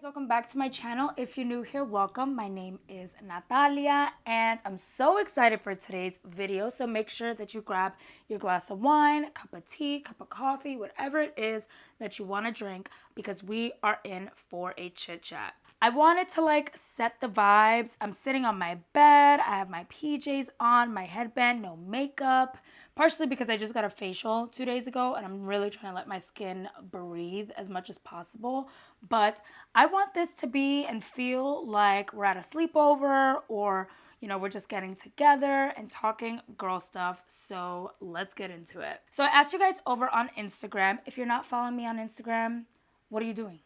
welcome back to my channel. If you're new here, welcome. My name is Natalia and I'm so excited for today's video. So make sure that you grab your glass of wine, cup of tea, cup of coffee, whatever it is that you want to drink, because we are in for a chit chat. I wanted to set the vibes. I'm sitting on my bed. I have my PJs on, my headband, no makeup. Partially because I just got a facial 2 days ago and I'm really trying to let my skin breathe as much as possible. But I want this to be and feel like we're at a sleepover, or we're just getting together and talking girl stuff. So let's get into it. So I asked you guys over on Instagram. If you're not following me on Instagram, what are you doing?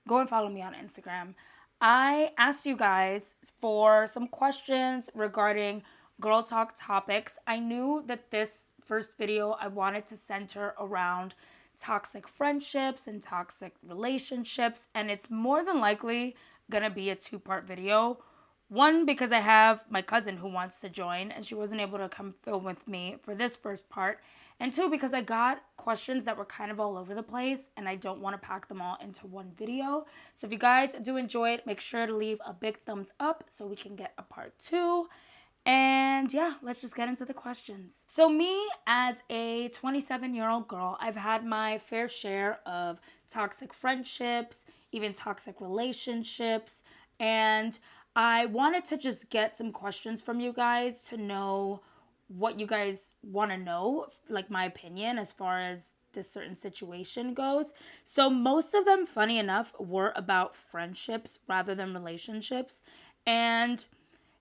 Go and follow me on Instagram. I asked you guys for some questions regarding girl talk topics. I knew that this first video I wanted to center around toxic friendships and toxic relationships, and it's more than likely gonna be a two-part video. One, because I have my cousin who wants to join and she wasn't able to come film with me for this first part. And two, because I got questions that were kind of all over the place and I don't want to pack them all into one video. So if you guys do enjoy it, make sure to leave a big thumbs up so we can get a part 2. And yeah, let's just get into the questions. So me, as a 27-year-old girl, I've had my fair share of toxic friendships, even toxic relationships, and I wanted to just get some questions from you guys to know what you guys want to know, like my opinion as far as this certain situation goes. So most of them, funny enough, were about friendships rather than relationships. And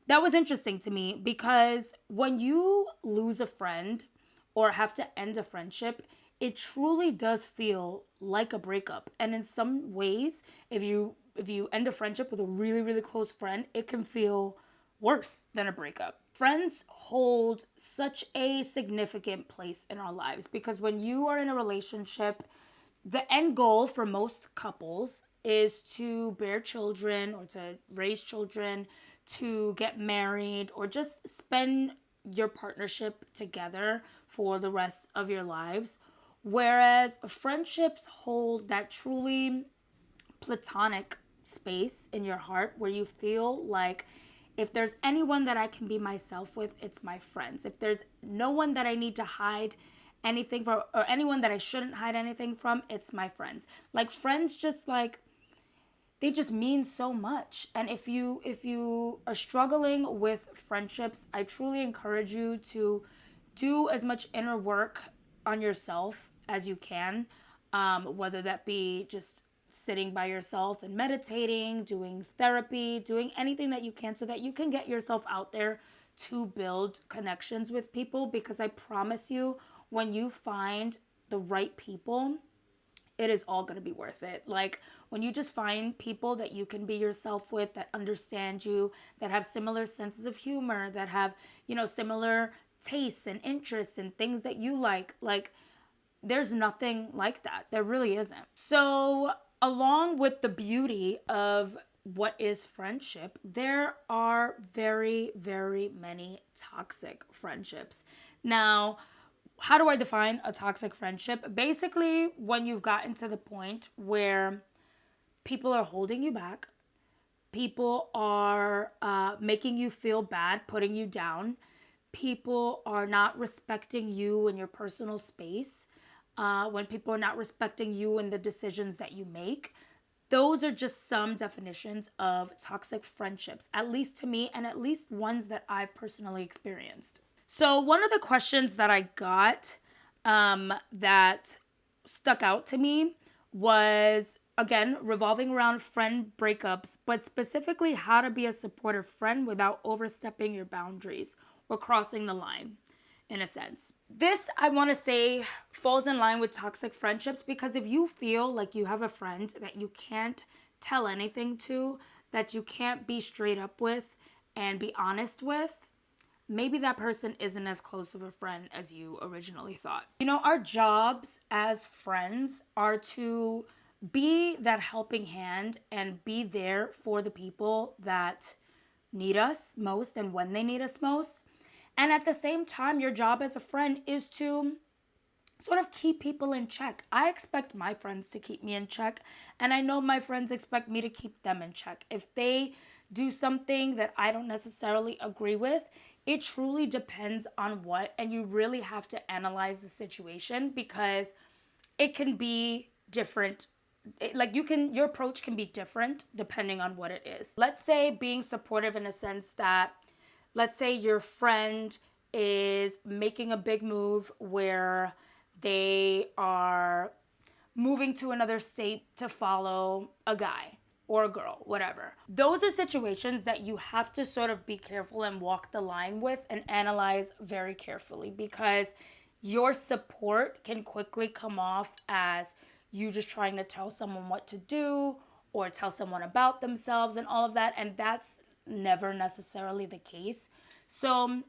that was interesting to me because when you lose a friend or have to end a friendship, it truly does feel like a breakup. And in some ways, if you end a friendship with a really, really close friend, it can feel worse than a breakup. Friends hold such a significant place in our lives because when you are in a relationship, the end goal for most couples is to bear children or to raise children, to get married, or just spend your partnership together for the rest of your lives. Whereas friendships hold that truly platonic space in your heart where you feel like if there's anyone that I can be myself with, it's my friends. If there's no one that I need to hide anything from, or anyone that I shouldn't hide anything from, it's my friends. Like friends just they just mean so much. And if you are struggling with friendships, I truly encourage you to do as much inner work on yourself as you can, whether that be just sitting by yourself and meditating, doing therapy, doing anything that you can so that you can get yourself out there to build connections with people. Because I promise you, when you find the right people, it is all going to be worth it. Like when you just find people that you can be yourself with, that understand you, that have similar senses of humor, that have, similar tastes and interests and things that you like there's nothing like that. There really isn't. So along with the beauty of what is friendship, there are very, very many toxic friendships. Now, how do I define a toxic friendship? Basically, when you've gotten to the point where people are holding you back, people are making you feel bad, putting you down, people are not respecting you and your personal space, when people are not respecting you and the decisions that you make. Those are just some definitions of toxic friendships, at least to me, and at least ones that I've personally experienced. So one of the questions that I got that stuck out to me was, again, revolving around friend breakups, but specifically how to be a supportive friend without overstepping your boundaries or crossing the line, in a sense. This, I want to say, falls in line with toxic friendships because if you feel like you have a friend that you can't tell anything to, that you can't be straight up with and be honest with, maybe that person isn't as close of a friend as you originally thought. Our jobs as friends are to be that helping hand and be there for the people that need us most and when they need us most. And at the same time, your job as a friend is to sort of keep people in check. I expect my friends to keep me in check, and I know my friends expect me to keep them in check. If they do something that I don't necessarily agree with, it truly depends on what, and you really have to analyze the situation because it can be different. Like your approach can be different depending on what it is. Let's say being supportive in a sense that, let's say your friend is making a big move where they are moving to another state to follow a guy or a girl, whatever. Those are situations that you have to sort of be careful and walk the line with and analyze very carefully, because your support can quickly come off as you just trying to tell someone what to do or tell someone about themselves and all of that. And that's never necessarily the case. So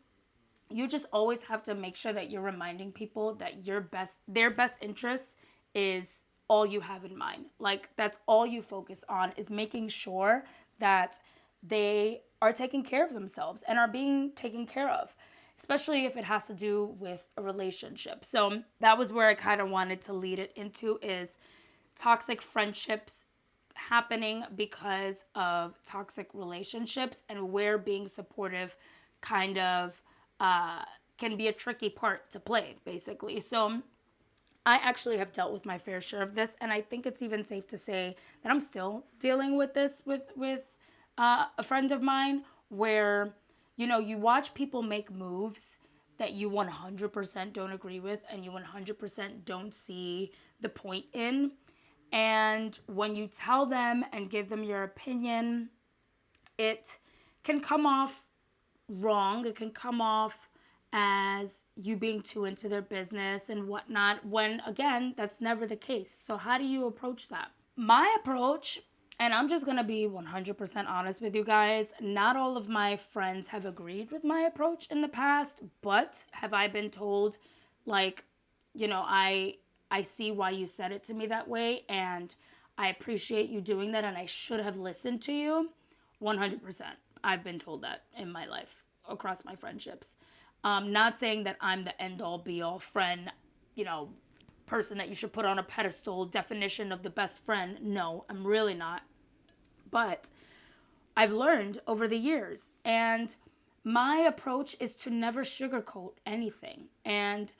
you just always have to make sure that you're reminding people that their best interest is all you have in mind. Like, that's all you focus on, is making sure that they are taking care of themselves and are being taken care of, especially if it has to do with a relationship. So that was where I kind of wanted to lead it into, is toxic friendships happening because of toxic relationships, and where being supportive kind of can be a tricky part to play, basically. So I actually have dealt with my fair share of this, and I think it's even safe to say that I'm still dealing with this with a friend of mine, where, you know, you watch people make moves that you 100% don't agree with and you 100% don't see the point in. And when you tell them and give them your opinion, it can come off wrong. It can come off as you being too into their business and whatnot, when again, that's never the case. So how do you approach that? My approach, and I'm just gonna be 100% honest with you guys, not all of my friends have agreed with my approach in the past, but have I been told, like, you know, I see why you said it to me that way, and I appreciate you doing that, and I should have listened to you. 100%. I've been told that in my life, across my friendships. Not saying that I'm the end all be all friend, you know, person that you should put on a pedestal, definition of the best friend. No, I'm really not. But I've learned over the years, and my approach is to never sugarcoat anything. And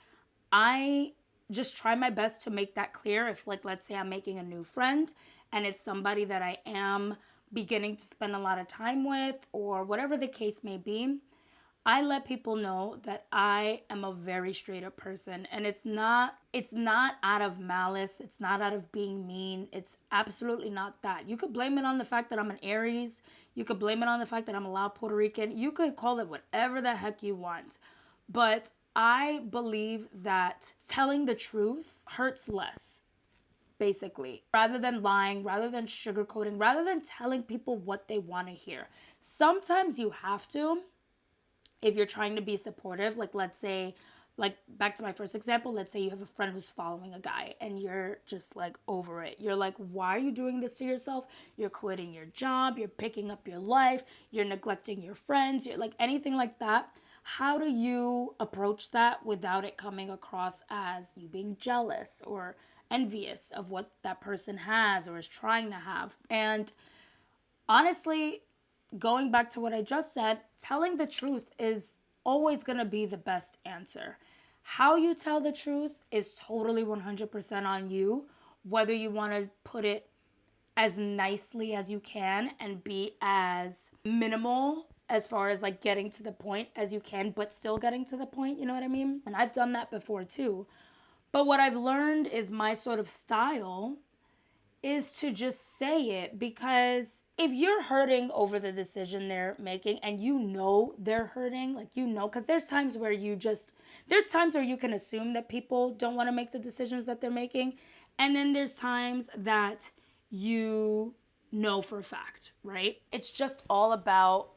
I just try my best to make that clear. If, like, let's say I'm making a new friend and it's somebody that I am beginning to spend a lot of time with, or whatever the case may be, I let people know that I am a very straight up person, and it's not out of malice, it's not out of being mean. It's absolutely not that. You could blame it on the fact that I'm an Aries, you could blame it on the fact that I'm a loud Puerto Rican, you could call it whatever the heck you want. But I believe that telling the truth hurts less, basically, rather than lying, rather than sugarcoating, rather than telling people what they want to hear. Sometimes you have to, if you're trying to be supportive. Like, let's say, like, back to my first example, let's say you have a friend who's following a guy and you're just like over it. You're like, why are you doing this to yourself? You're quitting your job, you're picking up your life, you're neglecting your friends, you're like, anything like that. How do you approach that without it coming across as you being jealous or envious of what that person has or is trying to have? And honestly, going back to what I just said, telling the truth is always going to be the best answer. How you tell the truth is totally 100% on you, whether you want to put it as nicely as you can and be as minimal as far as like getting to the point as you can, but still getting to the point, you know what I mean? And I've done that before too. But what I've learned is my sort of style is to just say it, because if you're hurting over the decision they're making and you know they're hurting, like, you know, because there's times where you can assume that people don't want to make the decisions that they're making, and then there's times that you know for a fact, right? It's just all about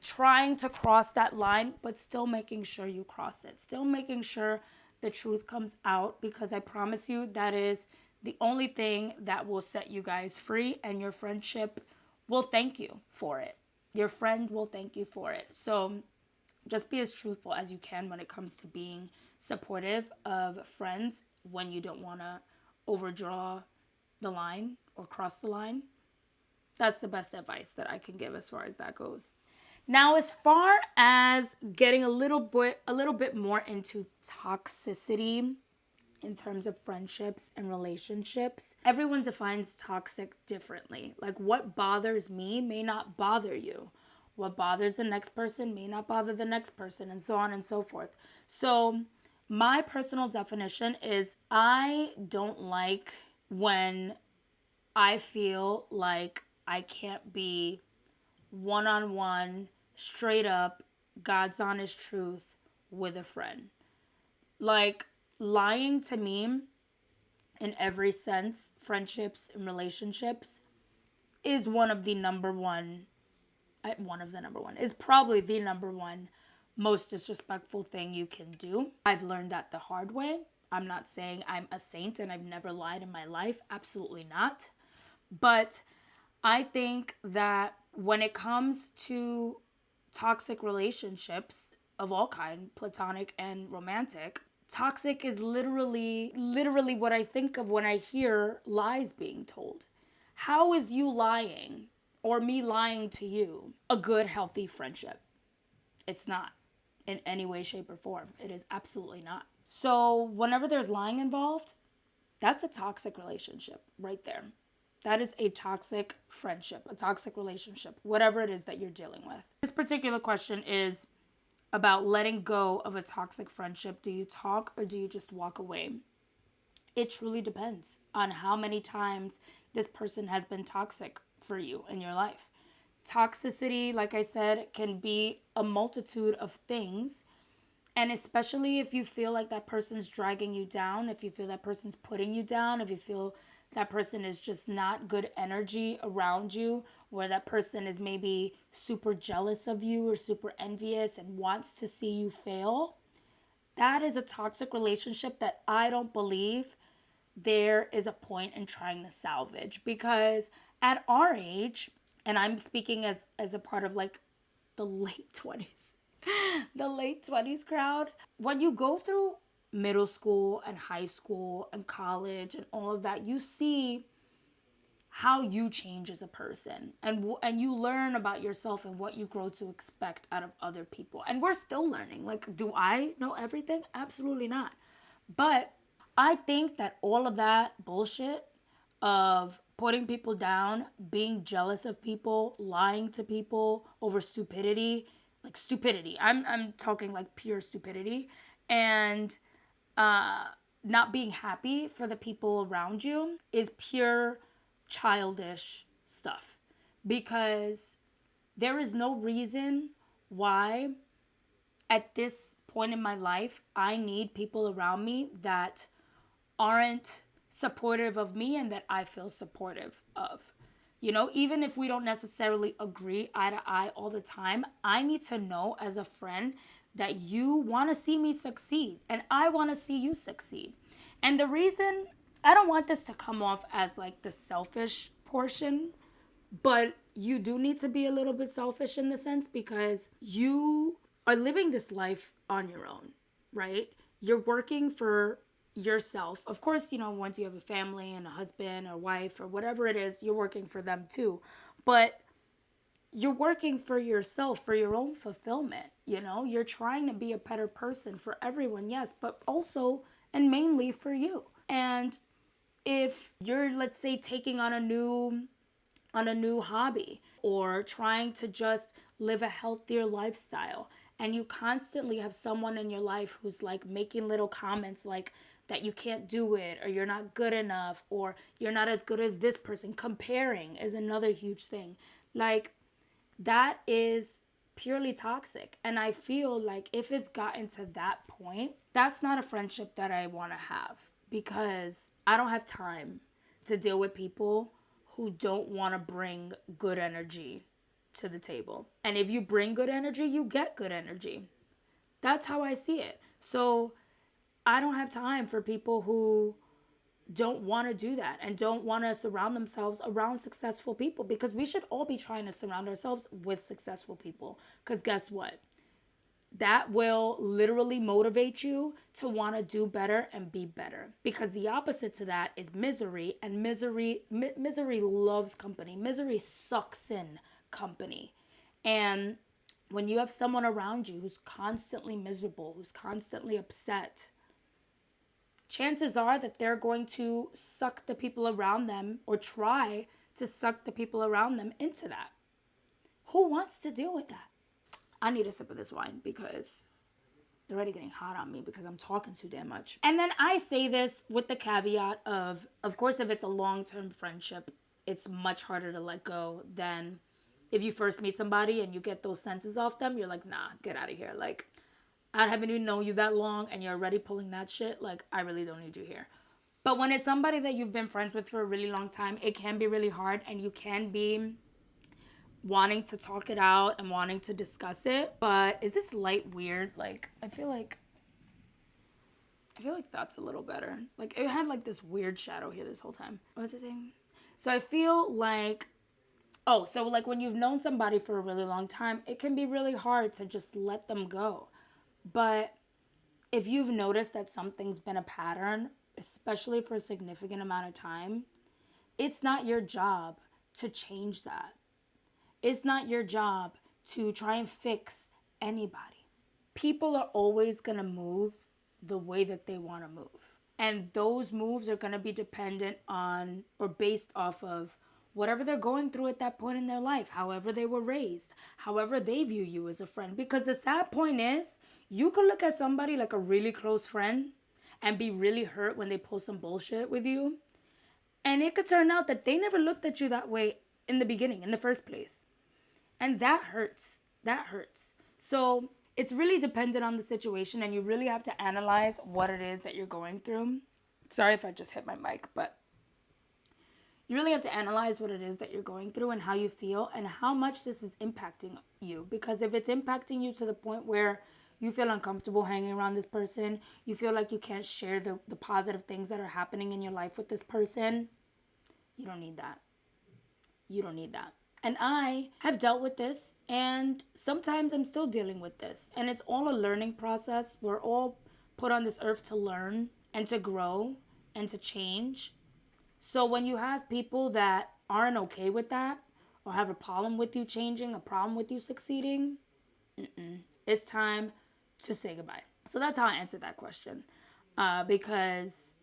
trying to cross that line, but still making sure you cross it, still making sure the truth comes out, because I promise you that is the only thing that will set you guys free, and your friendship will thank you for it. Your friend will thank you for it. So just be as truthful as you can when it comes to being supportive of friends when you don't want to overdraw the line or cross the line. That's the best advice that I can give as far as that goes. Now, as far as getting a little bit more into toxicity in terms of friendships and relationships, everyone defines toxic differently. Like, what bothers me may not bother you. What bothers the next person may not bother the next person, and so on and so forth. So my personal definition is I don't like when I feel like I can't be one-on-one, straight up, God's honest truth with a friend. Like, lying to me in every sense, friendships and relationships, is one of the number one, is probably the number one most disrespectful thing you can do. I've learned that the hard way. I'm not saying I'm a saint and I've never lied in my life. Absolutely not. But I think that when it comes to toxic relationships of all kind, platonic and romantic, toxic is literally what I think of when I hear lies being told. How is you lying or me lying to you a good, healthy friendship? It's not in any way, shape, or form. It is absolutely not. So whenever there's lying involved, that's a toxic relationship right there. That is a toxic friendship, a toxic relationship, whatever it is that you're dealing with. This particular question is about letting go of a toxic friendship. Do you talk or do you just walk away? It truly depends on how many times this person has been toxic for you in your life. Toxicity, like I said, can be a multitude of things. And especially if you feel like that person's dragging you down, if you feel that person's putting you down, if you feel that person is just not good energy around you, where that person is maybe super jealous of you or super envious and wants to see you fail, that is a toxic relationship that I don't believe there is a point in trying to salvage. Because at our age, and I'm speaking as a part of like the late 20s, the late 20s crowd, when you go through middle school and high school and college and all of that, you see how you change as a person, and you learn about yourself and what you grow to expect out of other people. And we're still learning. Like, do I know everything? Absolutely not. But I think that all of that bullshit of putting people down, being jealous of people, lying to people over stupidity, like stupidity. I'm talking like pure stupidity, and not being happy for the people around you is pure childish stuff. Because there is no reason why at this point in my life I need people around me that aren't supportive of me and that I feel supportive of. You know, even if we don't necessarily agree eye to eye all the time, I need to know as a friend that you want to see me succeed and I want to see you succeed. And the reason, I don't want this to come off as like the selfish portion, but you do need to be a little bit selfish in the sense, because you are living this life on your own, right? You're working for yourself. Of course, you know, once you have a family and a husband or wife or whatever it is, you're working for them too. But you're working for yourself, for your own fulfillment. You know, you're trying to be a better person for everyone, yes, but also and mainly for you. And if you're, let's say, taking on a new hobby or trying to just live a healthier lifestyle, and you constantly have someone in your life who's like making little comments like that you can't do it, or you're not good enough, or you're not as good as this person, comparing is another huge thing. Like, that is purely toxic. And I feel like if it's gotten to that point, that's not a friendship that I want to have, because I don't have time to deal with people who don't want to bring good energy to the table. And if you bring good energy, you get good energy. That's how I see it. So I don't have time for people who don't want to do that and don't want to surround themselves around successful people, because we should all be trying to surround ourselves with successful people. Because guess what? that will literally motivate you to want to do better and be better. Because the opposite to that is misery, and misery loves company. Misery sucks in company. And when you have someone around you who's constantly miserable, who's constantly upset, chances are that they're going to suck the people around them, or try to suck the people around them into that. Who wants to deal with that? I need a sip of this wine because they're already getting hot on me because I'm talking too damn much. And then I say this with the caveat of course, if it's a long-term friendship, it's much harder to let go than if you first meet somebody and you get those senses off them. You're like, nah, get out of here. Like, I haven't even known you that long and you're already pulling that shit. Like, I really don't need you here. But when it's somebody that you've been friends with for a really long time, it can be really hard, and you can be wanting to talk it out and wanting to discuss it. But is this light weird? Like, I feel like that's a little better. Like, it had like this weird shadow here this whole time. What was I saying? So I feel like, so like when you've known somebody for a really long time, it can be really hard to just let them go. But if you've noticed that something's been a pattern, especially for a significant amount of time, it's not your job to change that. It's not your job to try and fix anybody. People are always going to move the way that they want to move. And those moves are going to be dependent on, or based off of, whatever they're going through at that point in their life, however they were raised, however they view you as a friend. Because the sad point is, you could look at somebody like a really close friend and be really hurt when they pull some bullshit with you. And it could turn out that they never looked at you that way in the beginning, in the first place. And that hurts. That hurts. So it's really dependent on the situation, and you really have to analyze what it is that you're going through. Sorry if I just hit my mic, but you really have to analyze what it is that you're going through and how you feel and how much this is impacting you. Because if it's impacting you to the point where you feel uncomfortable hanging around this person, you feel like you can't share the positive things that are happening in your life with this person, you don't need that. You don't need that. And I have dealt with this, and sometimes I'm still dealing with this. And it's all a learning process. We're all put on this earth to learn and to grow and to change. So when you have people that aren't okay with that, or have a problem with you changing, a problem with you succeeding, it's time to say goodbye. So that's how I answered that question. Because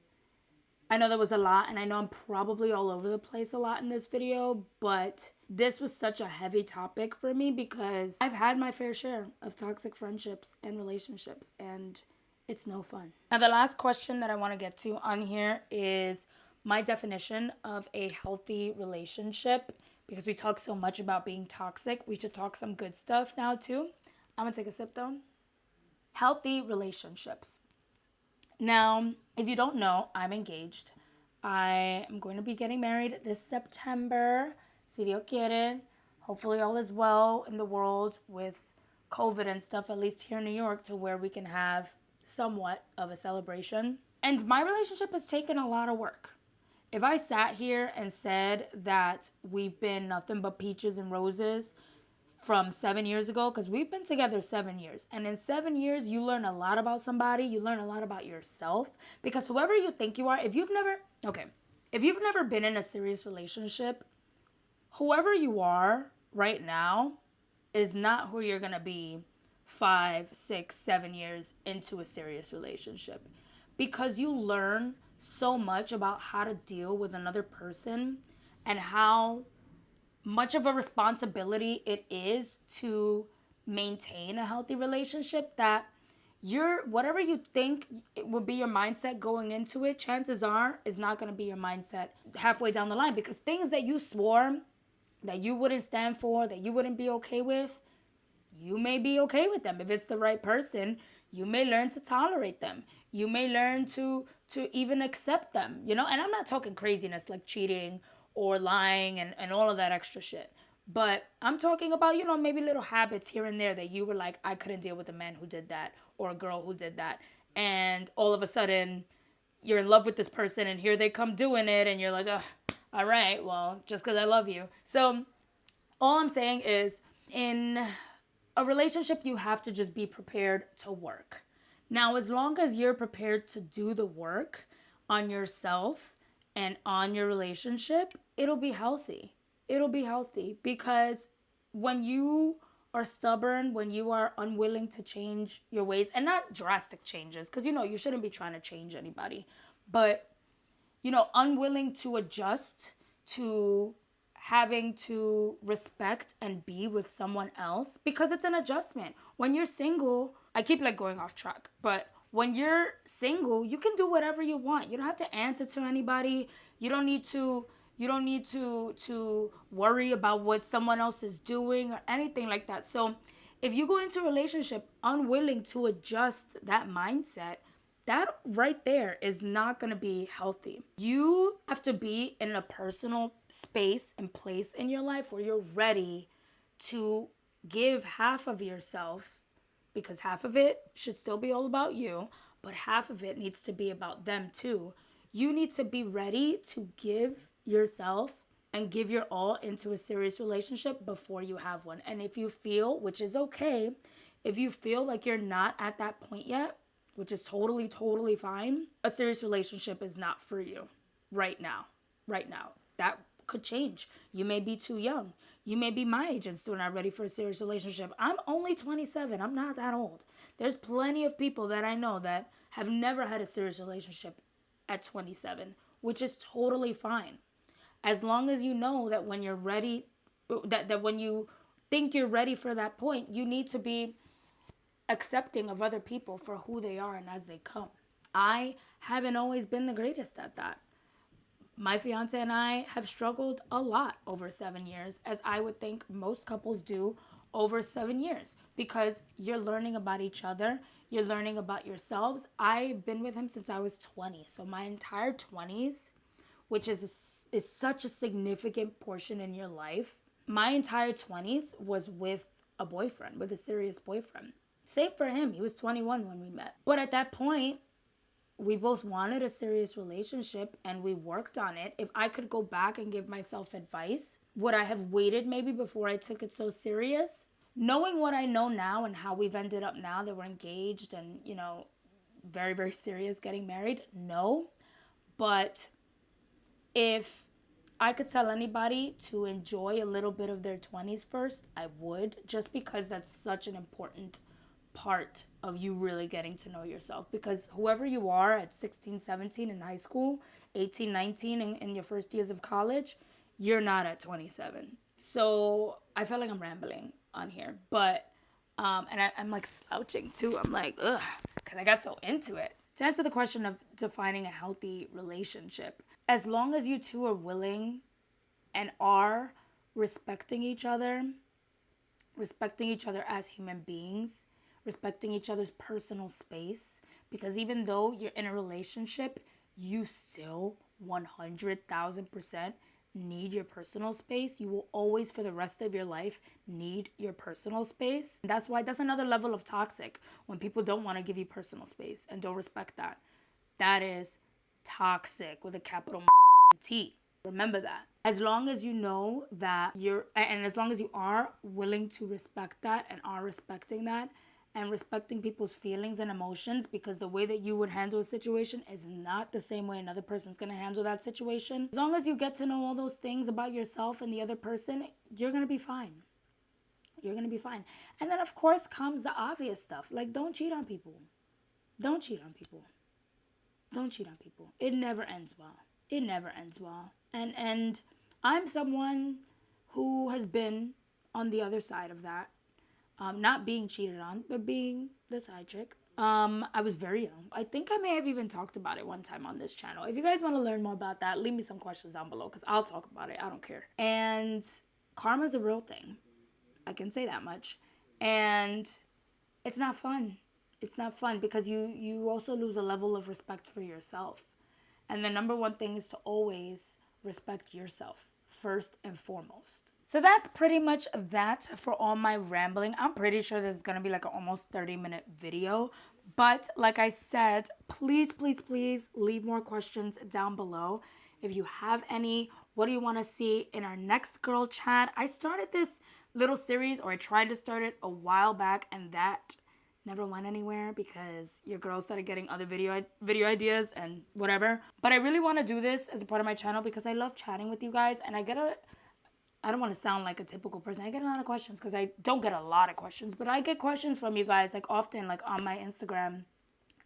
I know there was a lot, and I know I'm probably all over the place a lot in this video, but this was such a heavy topic for me because I've had my fair share of toxic friendships and relationships, and it's no fun. Now, the last question that I want to get to on here is my definition of a healthy relationship, because we talk so much about being toxic. We should talk some good stuff now too. I'm gonna take a sip though. Healthy relationships. Now, if you don't know, I'm engaged. I am going to be getting married this September. Si Dios quiere. Hopefully all is well in the world with COVID and stuff, at least here in New York, to where we can have somewhat of a celebration. And my relationship has taken a lot of work. If I sat here and said that we've been nothing but peaches and roses from 7 years ago, because we've been together 7 years. And in 7 years, you learn a lot about somebody. You learn a lot about yourself. Because whoever you think you are, if you've never been in a serious relationship, whoever you are right now is not who you're going to be 5, 6, 7 years into a serious relationship. Because you learn so much about how to deal with another person and how much of a responsibility it is to maintain a healthy relationship, that whatever you think it would be your mindset going into it, chances are is not going to be your mindset halfway down the line. Because things that you swore that you wouldn't stand for, that you wouldn't be okay with, you may be okay with them. If it's the right person, you may learn to tolerate them. You may learn to even accept them, And I'm not talking craziness like cheating or lying and all of that extra shit. But I'm talking about, maybe little habits here and there that you were like, I couldn't deal with a man who did that or a girl who did that. And all of a sudden, you're in love with this person and here they come doing it. And you're like, oh, all right, well, just because I love you. So all I'm saying is, in a relationship, you have to just be prepared to work. Now, as long as you're prepared to do the work on yourself and on your relationship, it'll be healthy. It'll be healthy because when you are stubborn, when you are unwilling to change your ways, and not drastic changes, because you shouldn't be trying to change anybody, but unwilling to adjust to having to respect and be with someone else, because it's an adjustment. When you're single, I keep going off track, but when you're single, you can do whatever you want. You don't have to answer to anybody. You don't need to worry about what someone else is doing or anything like that. So if you go into a relationship unwilling to adjust that mindset, that right there is not going to be healthy. You have to be in a personal space and place in your life where you're ready to give half of yourself, because half of it should still be all about you, but half of it needs to be about them too. You need to be ready to give yourself and give your all into a serious relationship before you have one. And if you feel, which is okay, if you feel like you're not at that point yet, which is totally, totally fine, a serious relationship is not for you right now. Right now. That could change. You may be too young. You may be my age and still not ready for a serious relationship. I'm only 27. I'm not that old. There's plenty of people that I know that have never had a serious relationship at 27, which is totally fine. As long as you know that when you're ready, that when you think you're ready for that point, you need to be accepting of other people for who they are and as they come. I haven't always been the greatest at that. My fiance and I have struggled a lot over 7 years, as I would think most couples do over 7 years, because you're learning about each other. You're learning about yourselves. I've been with him since I was 20. So my entire 20s, which is such a significant portion in your life, my entire 20s was with a boyfriend, with a serious boyfriend. Same for him. He was 21 when we met. But at that point, we both wanted a serious relationship and we worked on it. If I could go back and give myself advice, would I have waited maybe before I took it so serious? Knowing what I know now and how we've ended up now that we're engaged and, very, very serious getting married, no. But if I could tell anybody to enjoy a little bit of their 20s first, I would, just because that's such an important part of you really getting to know yourself. Because whoever you are at 16, 17 in high school, 18, 19 in your first years of college, you're not at 27. So I feel like I'm rambling on here, but and I'm slouching too. I'm ugh, because I got so into it. To answer the question of defining a healthy relationship, as long as you two are willing and are respecting each other as human beings, respecting each other's personal space, because even though you're in a relationship, you still 100,000% need your personal space. You will always, for the rest of your life, need your personal space. And that's another level of toxic, when people don't want to give you personal space and don't respect that. That is toxic with a capital T. Remember that. As long as you know that and as long as you are willing to respect that and are respecting that, and respecting people's feelings and emotions, because the way that you would handle a situation is not the same way another person's going to handle that situation. As long as you get to know all those things about yourself and the other person, you're going to be fine. You're going to be fine. And then, of course, comes the obvious stuff. Don't cheat on people. Don't cheat on people. Don't cheat on people. It never ends well. It never ends well. And I'm someone who has been on the other side of that. Not being cheated on, but being the side chick. I was very young. I think I may have even talked about it one time on this channel. If you guys want to learn more about that, leave me some questions down below, because I'll talk about it. I don't care. And karma's a real thing. I can say that much. And it's not fun. It's not fun, because you also lose a level of respect for yourself. And the number one thing is to always respect yourself first and foremost. So that's pretty much that for all my rambling. I'm pretty sure this is going to be an almost 30-minute video. But like I said, please, please, please leave more questions down below. If you have any, What do you want to see in our next girl chat? I started this little series, or I tried to start it a while back, and that never went anywhere because your girl started getting other video ideas and whatever. But I really want to do this as a part of my channel because I love chatting with you guys, and I don't want to sound like a typical person. I get a lot of questions because I don't get a lot of questions, but I get questions from you guys like often, like on my Instagram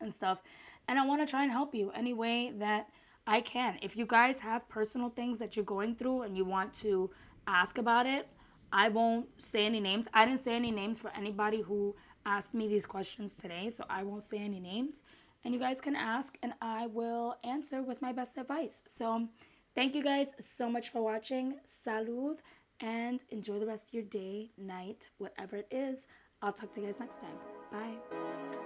and stuff. And I want to try and help you any way that I can. If you guys have personal things that you're going through and you want to ask about it, I won't say any names. I didn't say any names for anybody who asked me these questions today, so I won't say any names. And you guys can ask and I will answer with my best advice. So thank you guys so much for watching. Salud, and enjoy the rest of your day, night, whatever it is. I'll talk to you guys next time. Bye.